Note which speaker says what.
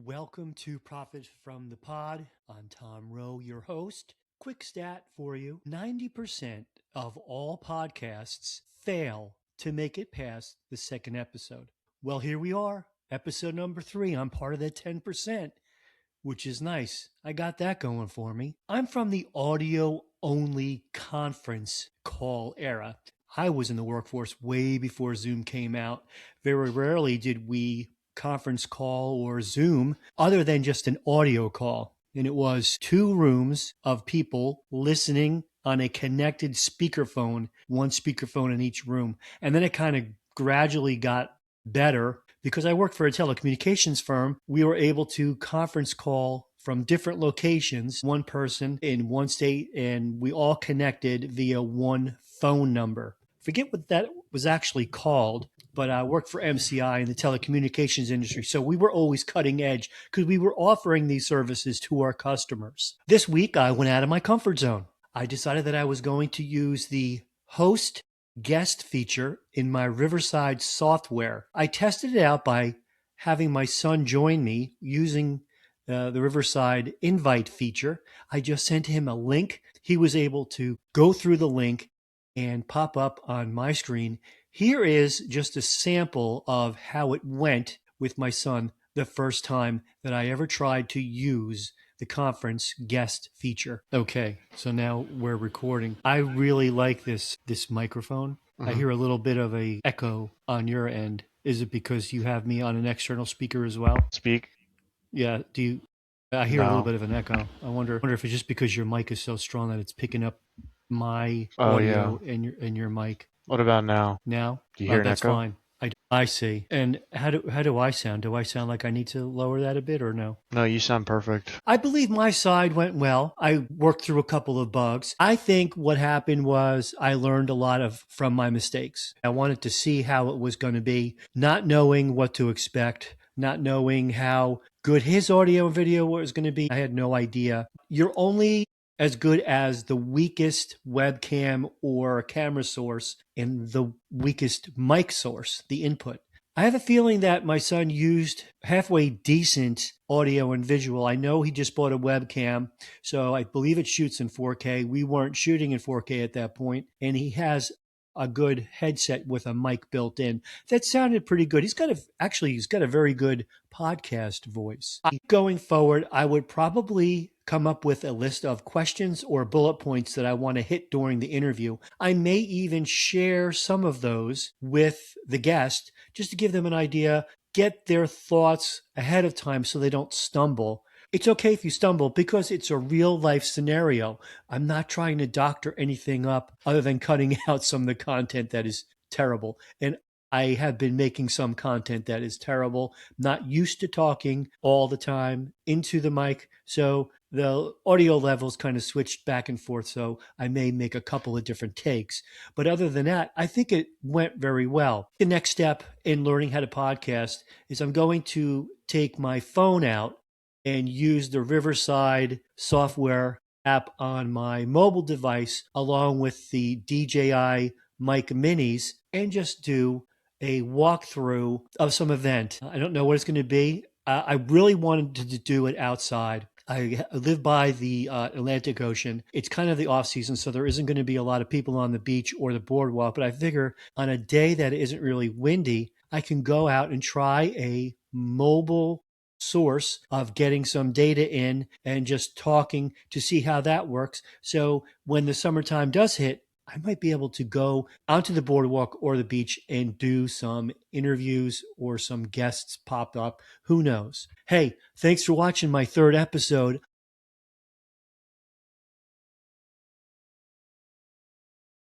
Speaker 1: Welcome to Profit from the Pod. I'm Tom Rowe, your host. Quick stat for you 90% of all podcasts fail to make it past the second episode. Well, here we are, episode number 3. I'm part of that 10%, which is nice. I got that going for me. I'm from the audio only conference call era. I was in the workforce way before Zoom came out. Very rarely did we conference call or Zoom other than just an audio call. And it was 2 rooms of people listening on a connected speakerphone, 1 speakerphone in each room. And then it kind of gradually got better. Because I worked for a telecommunications firm, we were able to conference call from different locations, 1 person in 1 state, and we all connected via 1 phone number. Forget what that was actually called, but I worked for MCI in the telecommunications industry. So we were always cutting edge because we were offering these services to our customers. This week, I went out of my comfort zone. I decided that I was going to use the host guest feature in my Riverside software. I tested it out by having my son join me using the Riverside invite feature. I just sent him a link. He was able to go through the link and pop up on my screen. Here is just a sample of how it went with my son the first time that I ever tried to use the conference guest feature. Okay, so now we're recording. I really like this microphone. I hear a little bit of a echo on your end. Is it because you have me on an external speaker as well?
Speaker 2: Speak.
Speaker 1: Yeah, I hear a little
Speaker 2: No.
Speaker 1: bit of an echo. I wonder if it's just because your mic is so strong that it's picking up my
Speaker 2: Oh,
Speaker 1: audio
Speaker 2: yeah.
Speaker 1: and your mic.
Speaker 2: What about now?
Speaker 1: Now?
Speaker 2: Do you hear an
Speaker 1: That's
Speaker 2: echo?
Speaker 1: fine. I see. And how do I sound? Do I sound like I need to lower that a bit or no?
Speaker 2: No, you sound perfect.
Speaker 1: I believe my side went well. I worked through a couple of bugs. I think what happened was I learned a lot from my mistakes. I wanted to see how it was going to be, not knowing what to expect, not knowing how good his audio and video was going to be. I had no idea. You're only as good as the weakest webcam or camera source and the weakest mic source, the input. I have a feeling that my son used halfway decent audio and visual. I know he just bought a webcam, so I believe it shoots in 4K. We weren't shooting in 4K at that point, and he has a good headset with a mic built in. That sounded pretty good. He's got a very good podcast voice. Going forward, I would probably come up with a list of questions or bullet points that I want to hit during the interview. I may even share some of those with the guest just to give them an idea, get their thoughts ahead of time so they don't stumble. It's okay if you stumble because it's a real life scenario. I'm not trying to doctor anything up other than cutting out some of the content that is terrible. And I have been making some content that is terrible, not used to talking all the time into the mic. So the audio levels kind of switched back and forth. So I may make a couple of different takes. But other than that, I think it went very well. The next step in learning how to podcast is I'm going to take my phone out and use the Riverside software app on my mobile device along with the DJI Mic Minis and just do a walkthrough of some event. I don't know what it's going to be. I really wanted to do it outside. I live by the Atlantic Ocean. It's kind of the off season, so there isn't going to be a lot of people on the beach or the boardwalk. But I figure on a day that isn't really windy, I can go out and try a mobile source of getting some data in and just talking to see how that works. So when the summertime does hit, I might be able to go onto the boardwalk or the beach and do some interviews or some guests pop up. Who knows? Hey, thanks for watching my 3rd episode